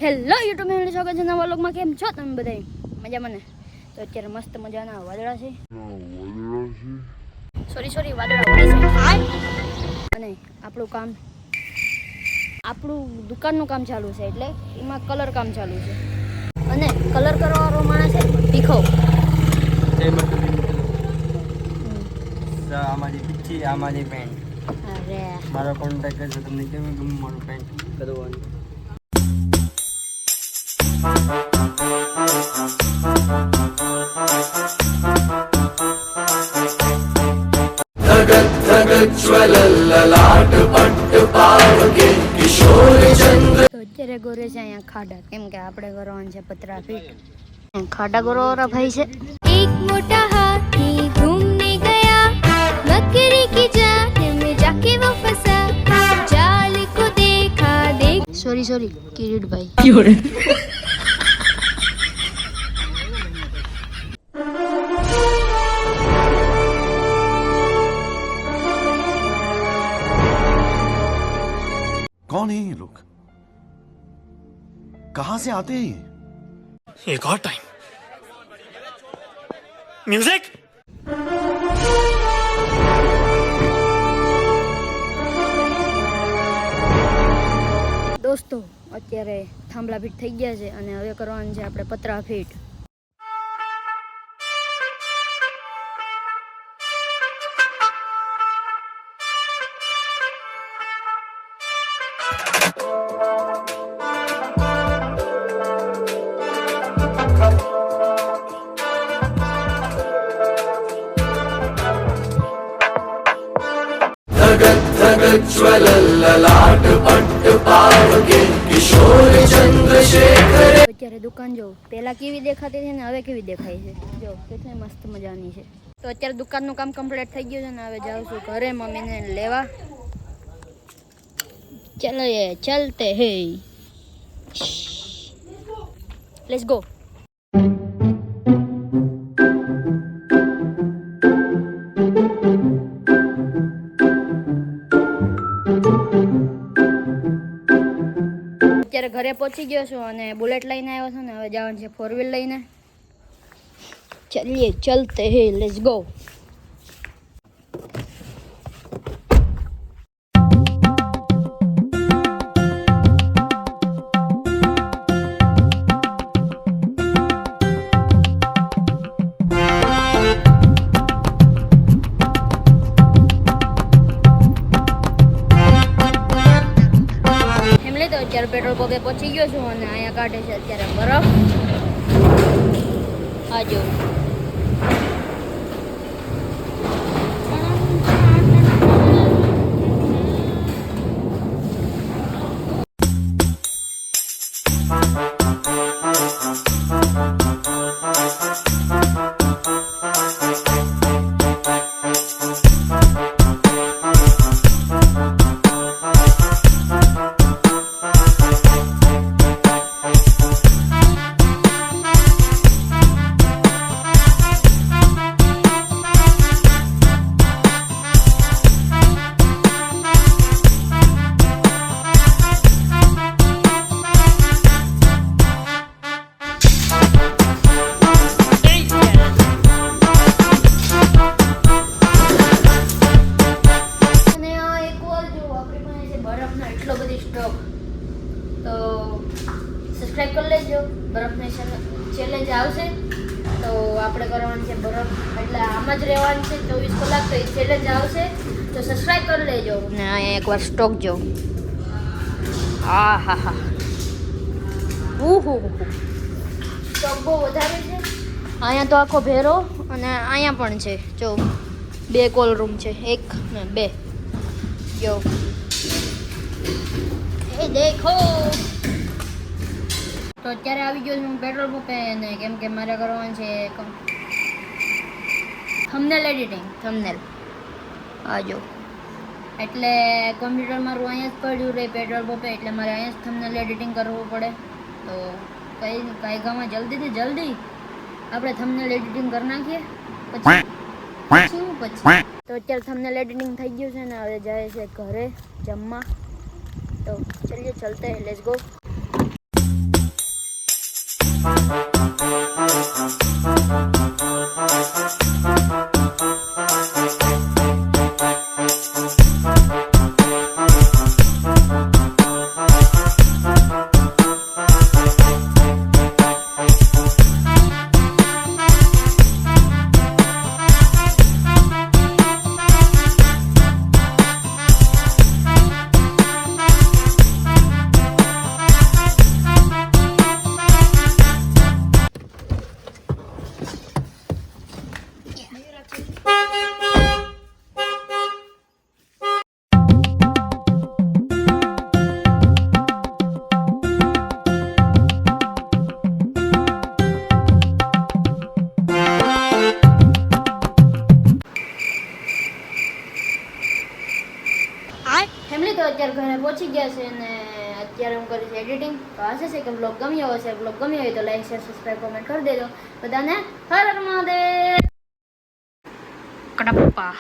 Hello YouTube family, સ્વાગત છે નવા વ્લોગમાં. કેમ છો તમે બધા? મજામાં ને? તો અત્યારે મસ્ત મજાના વાદળા છે. સોરી વાદળા ઉડે છે. અને આપણું દુકાનનું કામ ચાલુ છે, એટલે એમાં કલર કામ ચાલુ છે. અને કલર કરવાવાળો માણસ છે ભીખો. અમારી પીછી, અમારી પેન્ટ. અરે મારો કોન્ટેક્ટ છે, તમને કેવું ગમે મારું પેન્ટ કરવાનું. તો અત્યારે ગોરે છે અહીંયા ખાડા, કેમ કે આપણે કરવાનું છે પતરા ફીટ. ખાડા ગોરવાળા ભાઈ છે. एक मोटा हाथी घूमने गया, बकरी की जान में जाके वो फंसा, जाल को देखा સોરી કિરીટભાઈ. कौन है ये लोग? कहां से आते हैं ये? एक और टाइम म्यूजिक। દોસ્તો અત્યારે થાંભલા ફીટ થઈ ગયા છે અને હવે કરવાનું છે આપણે પતરા ફીટ. અત્યારે દુકાન જો પેલા કેવી દેખાતી હતી ને હવે કેવી દેખાય છે, જો કેટલી મસ્ત મજાની છે. તો અત્યારે દુકાનનું કામ કમ્પ્લીટ થઈ ગયું છે ને હવે જાઉં છું ઘરે મમ્મીને લેવા. ચલતે હે, લેટ્સ ગો. અત્યારે ઘરે પહોંચી ગયો છું અને બુલેટ લઈને આવ્યો છું ને હવે જવાનું છે 4 વ્હીલ લઈને. ચલતે હે, લેટ્સ ગો. અત્યારે પેટ્રોલ પંપે પહોંચી ગયો છું અને અહીંયા કાઢે છે અત્યારે બરફ. આ જો એટલો બધી સ્ટોક. તો સબસ્ક્રાઈબ કરી લેજો. બરફની ચેલેન્જ આવશે તો આપણે કરવાનું છે બરફ, એટલે આમ જ રહેવાનું છે 24 કલાક. તો એ ચેલેન્જ આવશે તો સબસ્ક્રાઈબ કરી લેજો. ને અહીંયા એકવાર સ્ટોક જો. હા સ્ટોક બહુ વધારે છે. અહીંયા તો આખો ભેરો અને અહીંયા પણ છે જો 2 કોલ રૂમ છે, 1 ને 2 જો. દેખો તો અત્યારે આવી ગયો છું પેટ્રોલ પંપે ને, કેમ કે મારે કરવાનું છે થંબનેલ એડિટિંગ. થંબનેલ આ જો, એટલે કોમ્પ્યુટર મારું અહીંયા જ પડ્યું રહે પેટ્રોલ પંપે, એટલે મારે અહીંયા જ થંબનેલ એડિટિંગ કરવું પડે. તો કઈ ગામમાં જલ્દીથી જલ્દી આપણે થંબનેલ એડિટિંગ કરી નાખીએ પછી. તો અત્યારે થંબનેલ એડિટિંગ થઈ ગયું છે ને હવે જાય છે ઘરે જમવા. तो चलिए चलते हैं, लेट्स गो. ગયા છે અને અત્યારે હું કરીશ એડિટિંગ. તો આશા છે કે બ્લોગ ગમ્યો હશે. બ્લોગ ગમ્યો હોય તો લાઈક શેર સબસ્ક્રાઈબ કોમેન્ટ કરી દેજો. બધાને હર હર મહાદેવ. કડપ્પા.